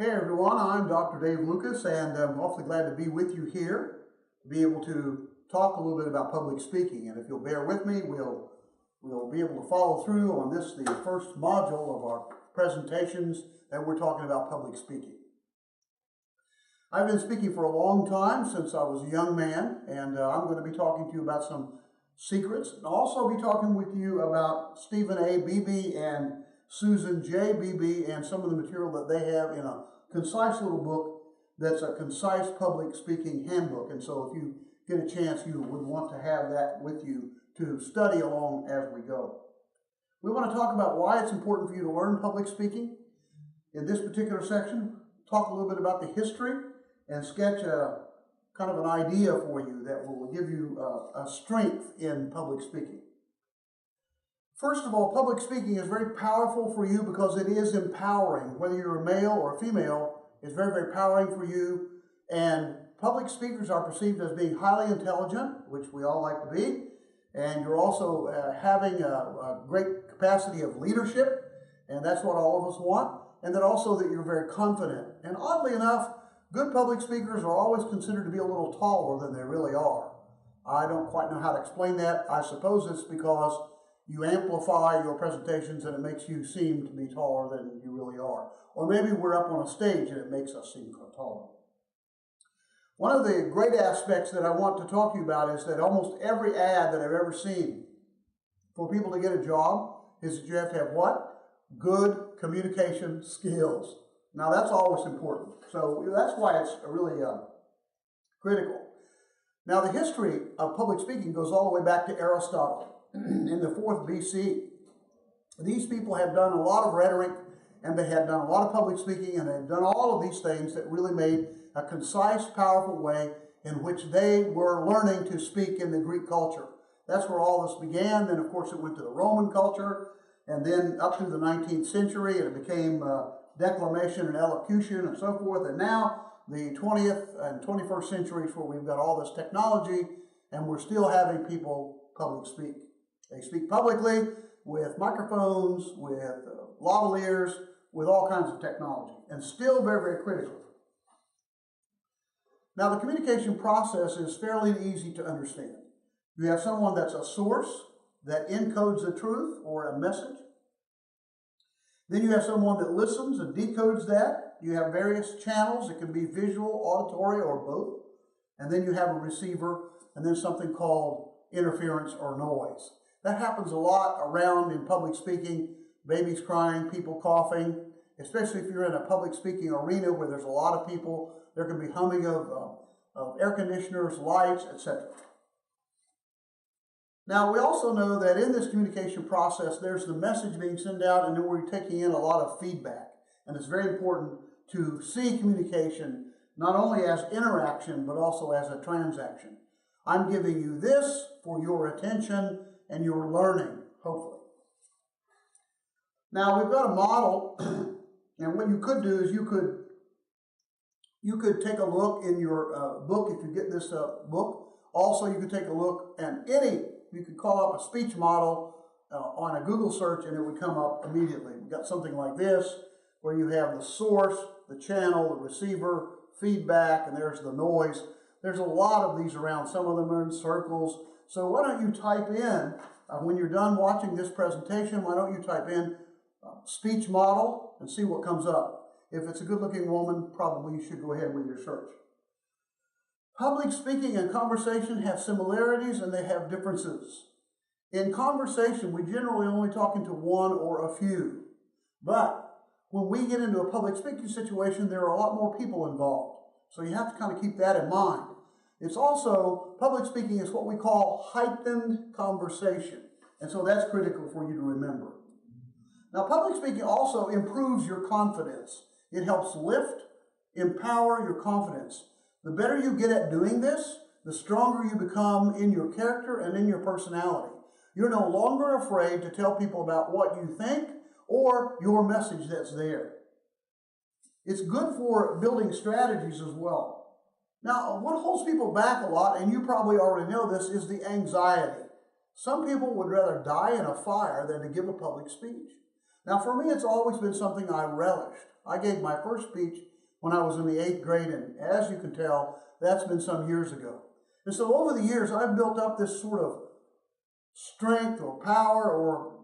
Hey everyone, I'm Dr. Dave Lucas, and I'm awfully glad to be with you here, to be able to talk a little bit about public speaking. And if you'll bear with me, we'll be able to follow through on this, the first module of our presentations that we're talking about public speaking. I've been speaking for a long time, since I was a young man, and I'm going to be talking to you about some secrets, and also be talking with you about Stephen A. Beebe and Susan J. Beebe and some of the material that they have in a concise little book that's a concise public speaking handbook. And so if you get a chance, you would want to have that with you to study along as we go. We want to talk about why it's important for you to learn public speaking. In this particular section, talk a little bit about the history and sketch a kind of an idea for you that will give you a strength in public speaking. First of all, public speaking is very powerful for you because it is empowering. Whether you're a male or a female, it's very, very empowering for you. And public speakers are perceived as being highly intelligent, which we all like to be. And you're also having a great capacity of leadership, and that's what all of us want. And then also that you're very confident. And oddly enough, good public speakers are always considered to be a little taller than they really are. I don't quite know how to explain that. I suppose it's because you amplify your presentations and it makes you seem to be taller than you really are. Or maybe we're up on a stage and it makes us seem taller. One of the great aspects that I want to talk to you about is that almost every ad that I've ever seen for people to get a job is that you have to have what? Good communication skills. Now that's always important. So that's why it's really critical. Now the history of public speaking goes all the way back to Aristotle. In the 4th BC. These people had done a lot of rhetoric, and they had done a lot of public speaking, and they had done all of these things that really made a concise, powerful way in which they were learning to speak in the Greek culture. That's where all this began. Then, of course, it went to the Roman culture, and then up through the 19th century, and it became declamation and elocution and so forth. And now, the 20th and 21st centuries, where we've got all this technology, and we're still having people public speak. They speak publicly with microphones, with lavaliers, with all kinds of technology, and still very, very critical. Now, the communication process is fairly easy to understand. You have someone that's a source that encodes the truth or a message. Then you have someone that listens and decodes that. You have various channels. It can be visual, auditory, or both. And then you have a receiver, and then something called interference or noise. That happens a lot around in public speaking, babies crying, people coughing, especially if you're in a public speaking arena where there's a lot of people. There can be humming of air conditioners, lights, etc. Now, we also know that in this communication process, there's the message being sent out, and then we're taking in a lot of feedback. And it's very important to see communication not only as interaction, but also as a transaction. I'm giving you this for your attention and your learning, hopefully. Now, we've got a model, and what you could do is you could take a look in your book if you get this book. Also, you could take a look at you could call up a speech model on a Google search, and it would come up immediately. We've got something like this, where you have the source, the channel, the receiver, feedback, and there's the noise. There's a lot of these around. Some of them are in circles. So why don't you type in, when you're done watching this presentation, why don't you type in speech model and see what comes up. If it's a good-looking woman, probably you should go ahead with your search. Public speaking and conversation have similarities and they have differences. In conversation, we generally only talking to one or a few. But when we get into a public speaking situation, there are a lot more people involved. So you have to kind of keep that in mind. It's also, public speaking is what we call heightened conversation. And so that's critical for you to remember. Now, public speaking also improves your confidence. It helps lift, empower your confidence. The better you get at doing this, the stronger you become in your character and in your personality. You're no longer afraid to tell people about what you think or your message that's there. It's good for building strategies as well. Now, what holds people back a lot, and you probably already know this, is the anxiety. Some people would rather die in a fire than to give a public speech. Now, for me, it's always been something I relished. I gave my first speech when I was in the 8th grade, and as you can tell, that's been some years ago. And so over the years, I've built up this sort of strength or power or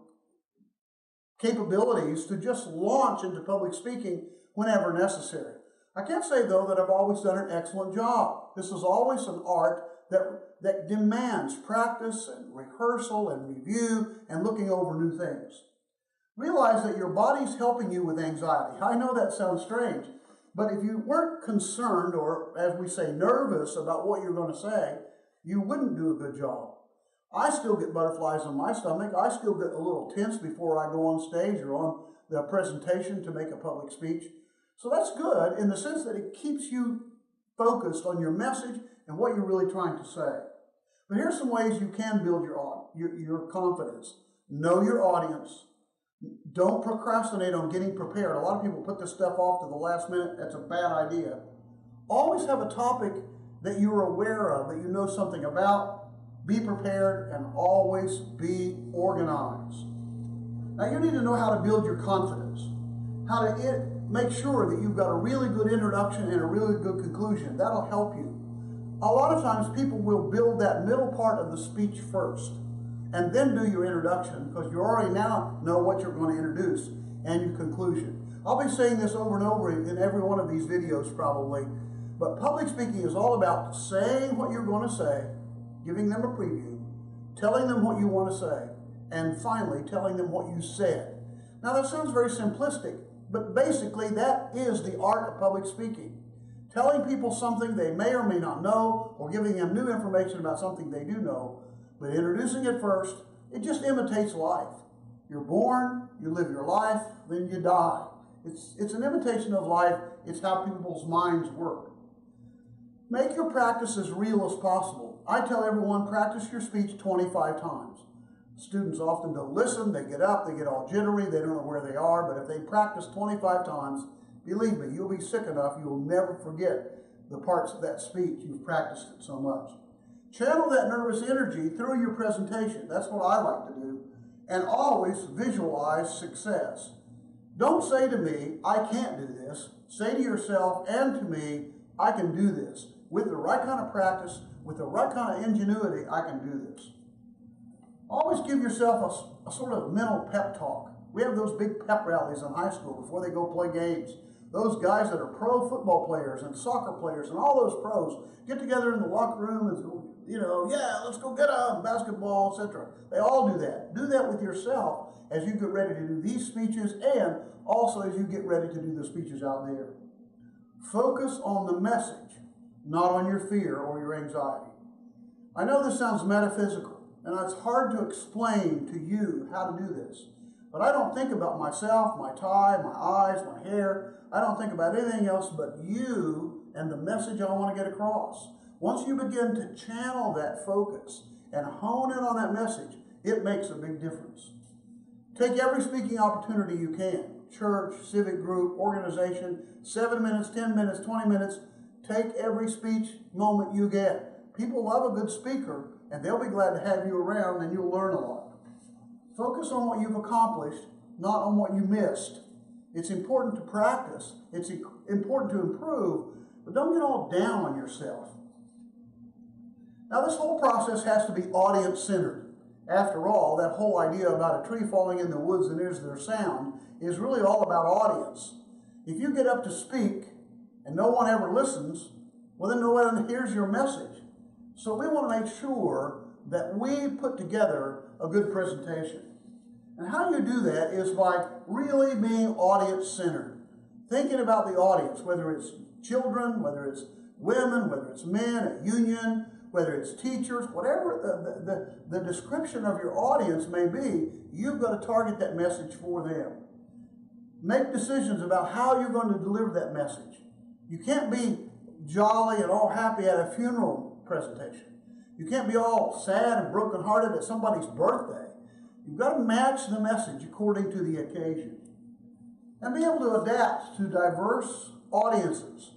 capabilities to just launch into public speaking whenever necessary. I can't say, though, that I've always done an excellent job. This is always an art that demands practice and rehearsal and review and looking over new things. Realize that your body's helping you with anxiety. I know that sounds strange, but if you weren't concerned, or as we say, nervous about what you're going to say, you wouldn't do a good job. I still get butterflies in my stomach. I still get a little tense before I go on stage or on the presentation to make a public speech. So that's good in the sense that it keeps you focused on your message and what you're really trying to say. But here's some ways you can build your confidence. Know your audience. Don't procrastinate on getting prepared. A lot of people put this stuff off to the last minute. That's a bad idea. Always have a topic that you're aware of, that you know something about. Be prepared and always be organized. Now you need to know how to build your confidence, how to make sure that you've got a really good introduction and a really good conclusion. That'll help you. A lot of times people will build that middle part of the speech first and then do your introduction, because you already now know what you're going to introduce and your conclusion. I'll be saying this over and over in every one of these videos probably, but public speaking is all about saying what you're going to say, giving them a preview, telling them what you want to say, and finally telling them what you said. Now that sounds very simplistic, but basically that is the art of public speaking. Telling people something they may or may not know, or giving them new information about something they do know, but introducing it first. It just imitates life. You're born, you live your life, then you die. It's an imitation of life. It's how people's minds work. Make your practice as real as possible. I tell everyone, practice your speech 25 times. Students often don't listen. They get up, they get all jittery, they don't know where they are, but if they practice 25 times, believe me, you'll be sick enough, you'll never forget the parts of that speech. You've practiced it so much. Channel that nervous energy through your presentation. That's what I like to do. And always visualize success. Don't say to me, I can't do this. Say to yourself and to me, I can do this. With the right kind of practice, with the right kind of ingenuity, I can do this. Always give yourself a sort of mental pep talk. We have those big pep rallies in high school before they go play games. Those guys that are pro football players and soccer players and all those pros get together in the locker room and go, yeah, let's go get a basketball, etc. They all do that. Do that with yourself as you get ready to do these speeches and also as you get ready to do the speeches out there. Focus on the message, not on your fear or your anxiety. I know this sounds metaphysical, and it's hard to explain to you how to do this. But I don't think about myself, my tie, my eyes, my hair. I don't think about anything else but you and the message I want to get across. Once you begin to channel that focus and hone in on that message, it makes a big difference. Take every speaking opportunity you can. Church, civic group, organization, 7 minutes, 10 minutes, 20 minutes. Take every speech moment you get. People love a good speaker, and they'll be glad to have you around, and you'll learn a lot. Focus on what you've accomplished, not on what you missed. It's important to practice. It's important to improve, but don't get all down on yourself. Now, this whole process has to be audience-centered. After all, that whole idea about a tree falling in the woods and there's their sound is really all about audience. If you get up to speak and no one ever listens, well, then no one hears your message. So we want to make sure that we put together a good presentation. And how you do that is by really being audience-centered. Thinking about the audience, whether it's children, whether it's women, whether it's men, a union, whether it's teachers, whatever the description of your audience may be, you've got to target that message for them. Make decisions about how you're going to deliver that message. You can't be jolly and all happy at a funeral presentation. You can't be all sad and brokenhearted at somebody's birthday. You've got to match the message according to the occasion. And be able to adapt to diverse audiences.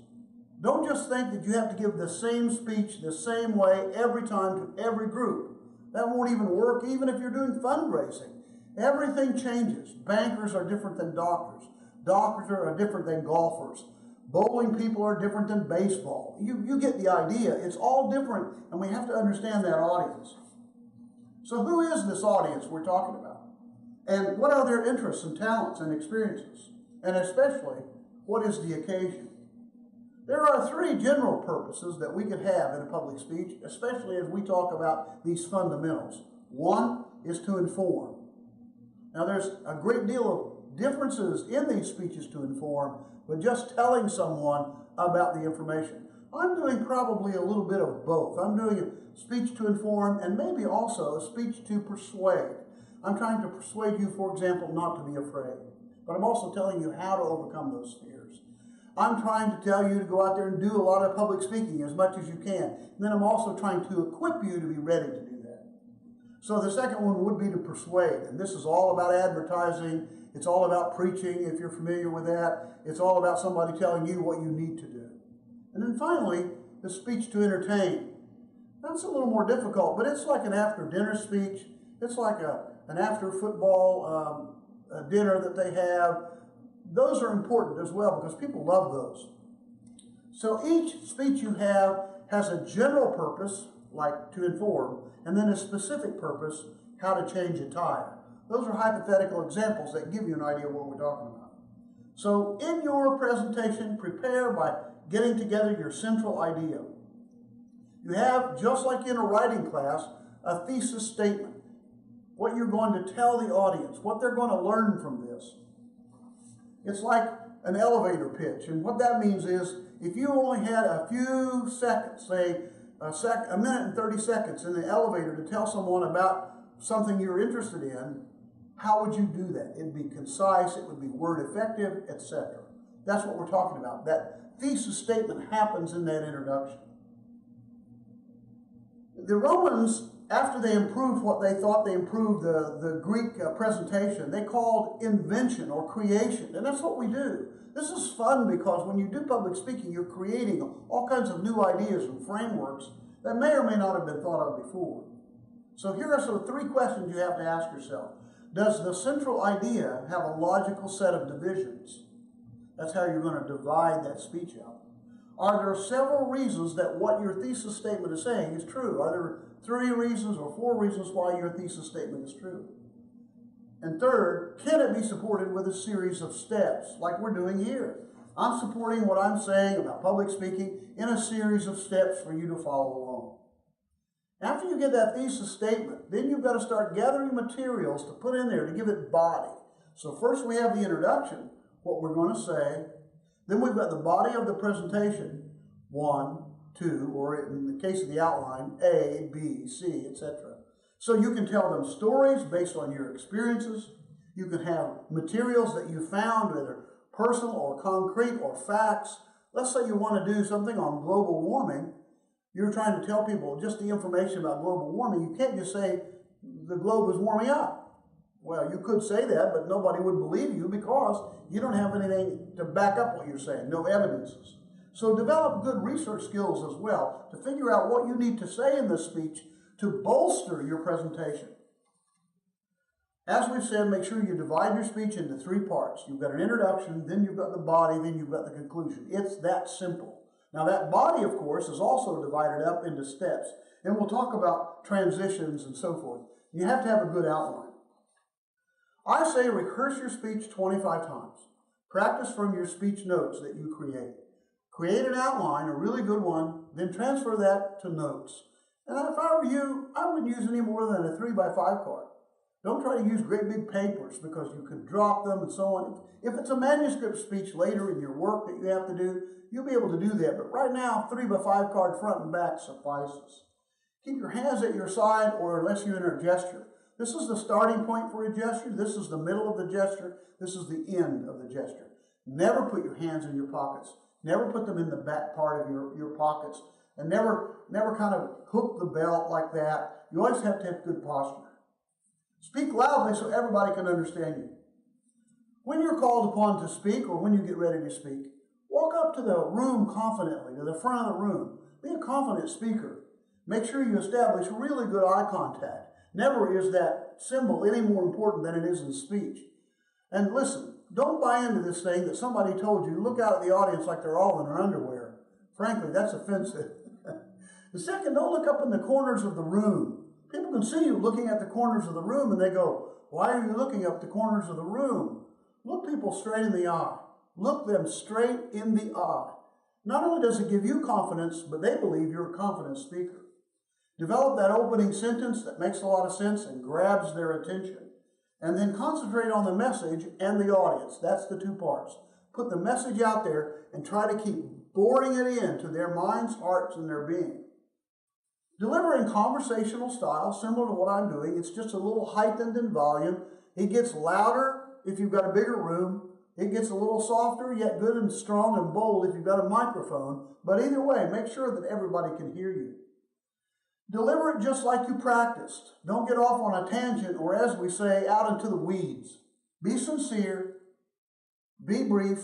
Don't just think that you have to give the same speech the same way every time to every group. That won't even work even if you're doing fundraising. Everything changes. Bankers are different than doctors. Doctors are different than golfers. Bowling people are different than baseball. You get the idea. It's all different, and we have to understand that audience. So who is this audience we're talking about? And what are their interests and talents and experiences? And especially, what is the occasion? There are three general purposes that we could have in a public speech, especially as we talk about these fundamentals. One is to inform. Now, there's a great deal of differences in these speeches to inform, but just telling someone about the information. I'm doing probably a little bit of both. I'm doing a speech to inform and maybe also a speech to persuade. I'm trying to persuade you, for example, not to be afraid. But I'm also telling you how to overcome those fears. I'm trying to tell you to go out there and do a lot of public speaking as much as you can. And then I'm also trying to equip you to be ready to do that. So the second one would be to persuade. And this is all about advertising. It's all about preaching, if you're familiar with that. It's all about somebody telling you what you need to do. And then finally, the speech to entertain. That's a little more difficult, but it's like an after-dinner speech. It's like an after-football dinner that they have. Those are important as well because people love those. So each speech you have has a general purpose, like to inform, and then a specific purpose, how to change a tire. Those are hypothetical examples that give you an idea of what we're talking about. So in your presentation, prepare by getting together your central idea. You have, just like in a writing class, a thesis statement. What you're going to tell the audience, what they're going to learn from this. It's like an elevator pitch, and what that means is if you only had a few seconds, say a minute and 30 seconds in the elevator to tell someone about something you're interested in, how would you do that? It'd be concise, it would be word effective, etc. That's what we're talking about. That thesis statement happens in that introduction. The Romans, after they improved what they thought they improved, the Greek presentation, they called invention or creation. And that's what we do. This is fun because when you do public speaking, you're creating all kinds of new ideas and frameworks that may or may not have been thought of before. So here are some three questions you have to ask yourself. Does the central idea have a logical set of divisions? That's how you're going to divide that speech up. Are there several reasons that what your thesis statement is saying is true? Are there 3 reasons or 4 reasons why your thesis statement is true? And third, can it be supported with a series of steps like we're doing here? I'm supporting what I'm saying about public speaking in a series of steps for you to follow along. After you get that thesis statement, then you've got to start gathering materials to put in there to give it body. So first we have the introduction, what we're going to say. Then we've got the body of the presentation, 1, 2, or in the case of the outline, A, B, C, etc. So you can tell them stories based on your experiences. You can have materials that you found, whether personal or concrete or facts. Let's say you want to do something on global warming. You're trying to tell people just the information about global warming. You can't just say the globe is warming up. Well, you could say that, but nobody would believe you because you don't have anything to back up what you're saying, no evidences. So develop good research skills as well to figure out what you need to say in this speech to bolster your presentation. As we've said, make sure you divide your speech into 3 parts. You've got an introduction, then you've got the body, then you've got the conclusion. It's that simple. Now that body, of course, is also divided up into steps. And we'll talk about transitions and so forth. You have to have a good outline. I say rehearse your speech 25 times. Practice from your speech notes that you create. Create an outline, a really good one, then transfer that to notes. And if I were you, I wouldn't use any more than a 3x5 card. Don't try to use great big papers because you could drop them and so on. If it's a manuscript speech later in your work that you have to do, you'll be able to do that. But right now, 3x5 card front and back suffices. Keep your hands at your side or unless you're in a gesture. This is the starting point for a gesture. This is the middle of the gesture. This is the end of the gesture. Never put your hands in your pockets. Never put them in the back part of your pockets. And never kind of hook the belt like that. You always have to have good posture. Speak loudly so everybody can understand you. When you're called upon to speak or when you get ready to speak, walk up to the room confidently, to the front of the room. Be a confident speaker. Make sure you establish really good eye contact. Never is that symbol any more important than it is in speech. And listen, don't buy into this thing that somebody told you, look out at the audience like they're all in their underwear. Frankly, that's offensive. The second, don't look up in the corners of the room. People can see you looking at the corners of the room and they go, why are you looking up the corners of the room? Look people straight in the eye. Look them straight in the eye. Not only does it give you confidence, but they believe you're a confident speaker. Develop that opening sentence that makes a lot of sense and grabs their attention. And then concentrate on the message and the audience. That's the two parts. Put the message out there and try to keep boring it into their minds, hearts, and their being. Deliver in conversational style, similar to what I'm doing. It's just a little heightened in volume. It gets louder if you've got a bigger room. It gets a little softer, yet good and strong and bold if you've got a microphone. But either way, make sure that everybody can hear you. Deliver it just like you practiced. Don't get off on a tangent or, as we say, out into the weeds. Be sincere, be brief,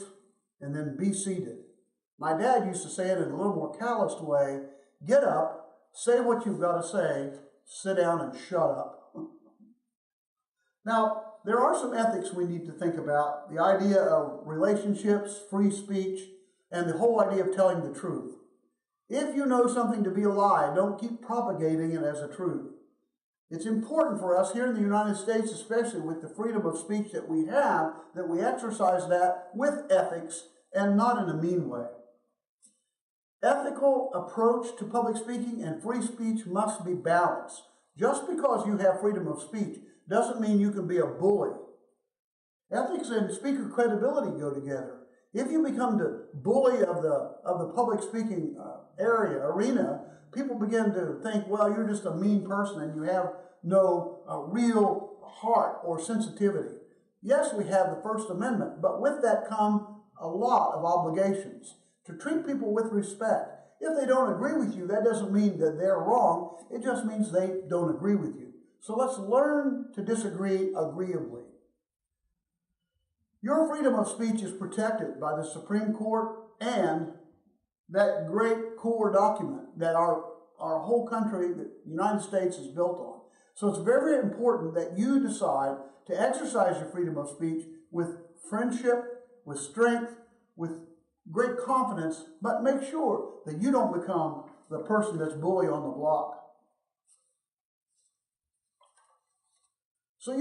and then be seated. My dad used to say it in a little more calloused way. Get up, say what you've got to say, sit down and shut up. Now, there are some ethics we need to think about. The idea of relationships, free speech, and the whole idea of telling the truth. If you know something to be a lie, don't keep propagating it as a truth. It's important for us here in the United States, especially with the freedom of speech that we have, that we exercise that with ethics and not in a mean way. Ethical approach to public speaking and free speech must be balanced. Just because you have freedom of speech doesn't mean you can be a bully. Ethics and speaker credibility go together. If you become the bully of the public speaking arena, people begin to think, well, you're just a mean person and you have no real heart or sensitivity. Yes, we have the First Amendment, but with that come a lot of obligations to treat people with respect. If they don't agree with you, that doesn't mean that they're wrong. It just means they don't agree with you. So let's learn to disagree agreeably. Your freedom of speech is protected by the Supreme Court and that great core document that our whole country, the United States, is built on. So it's very, very important that you decide to exercise your freedom of speech with friendship, with strength, with great confidence, but make sure that you don't become the person that's bully on the block. So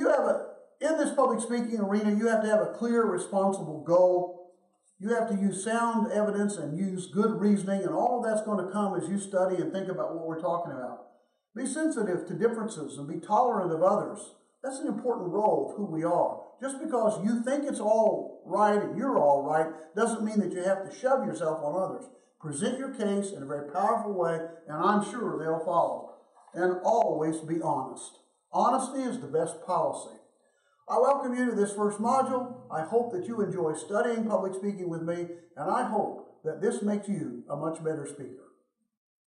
in this public speaking arena, you have to have a clear, responsible goal. You have to use sound evidence and use good reasoning, and all of that's going to come as you study and think about what we're talking about. Be sensitive to differences and be tolerant of others. That's an important role of who we are. Just because you think it's all right and you're all right doesn't mean that you have to shove yourself on others. Present your case in a very powerful way, and I'm sure they'll follow. And always be honest. Honesty is the best policy. I welcome you to this first module. I hope that you enjoy studying public speaking with me, and I hope that this makes you a much better speaker.